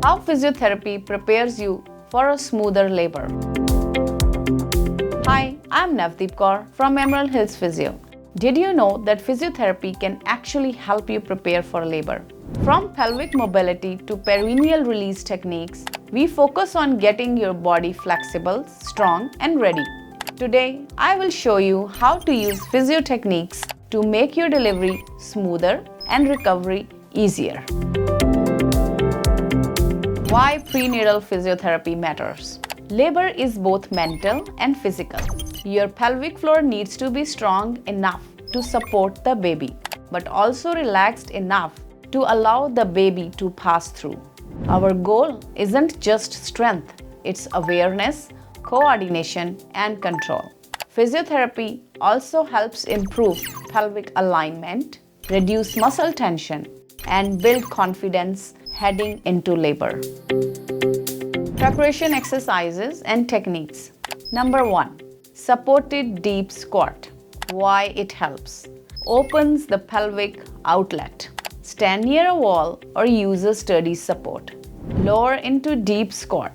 How physiotherapy prepares you for a smoother labor. Hi, I'm Navdeep Kaur from Emerald Hills Physio. Did you know that physiotherapy can actually help you prepare for labor? From pelvic mobility to perineal release techniques, we focus on getting your body flexible, strong, and ready. Today, I will show you how to use physio techniques to make your delivery smoother and recovery easier. Why prenatal physiotherapy matters. Labor is both mental and physical. Your pelvic floor needs to be strong enough to support the baby, but also relaxed enough to allow the baby to pass through. Our goal isn't just strength, it's awareness, coordination, and control. Physiotherapy also helps improve pelvic alignment, reduce muscle tension, and build confidence heading into labor. Preparation exercises and techniques. Number 1. Supported deep squat. Why it helps. Opens the pelvic outlet. Stand near a wall or use a sturdy support. Lower into deep squat,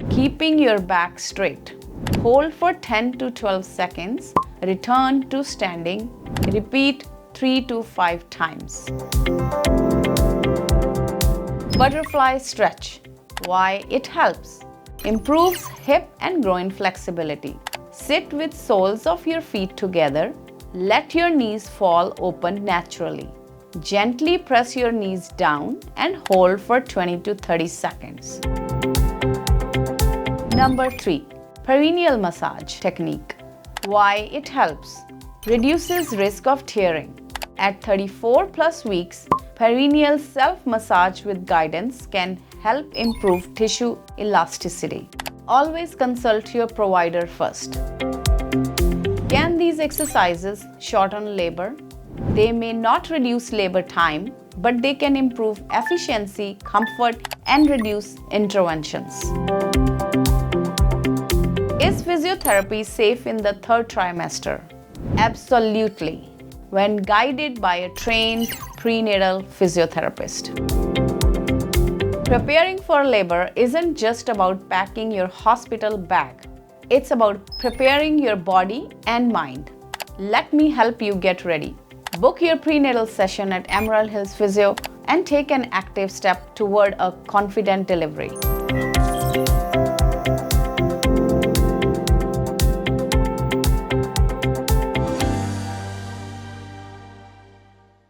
keeping your back straight. Hold for 10 to 12 seconds. Return to standing. Repeat 3 to 5 times. Butterfly stretch. Why it helps. Improves hip and groin flexibility. Sit with soles of your feet together. Let your knees fall open naturally. Gently press your knees down and hold for 20 to 30 seconds. Number 3. Perineal massage technique. Why it helps. Reduces risk of tearing. At 34 plus weeks, perineal self-massage with guidance can help improve tissue elasticity. Always consult your provider first. Can these exercises shorten labor? They may not reduce labor time, but they can improve efficiency, comfort, and reduce interventions. Is physiotherapy safe in the third trimester? Absolutely, when guided by a trained prenatal physiotherapist. Preparing for labor isn't just about packing your hospital bag. It's about preparing your body and mind. Let me help you get ready. Book your prenatal session at Emerald Hills Physio and take an active step toward a confident delivery.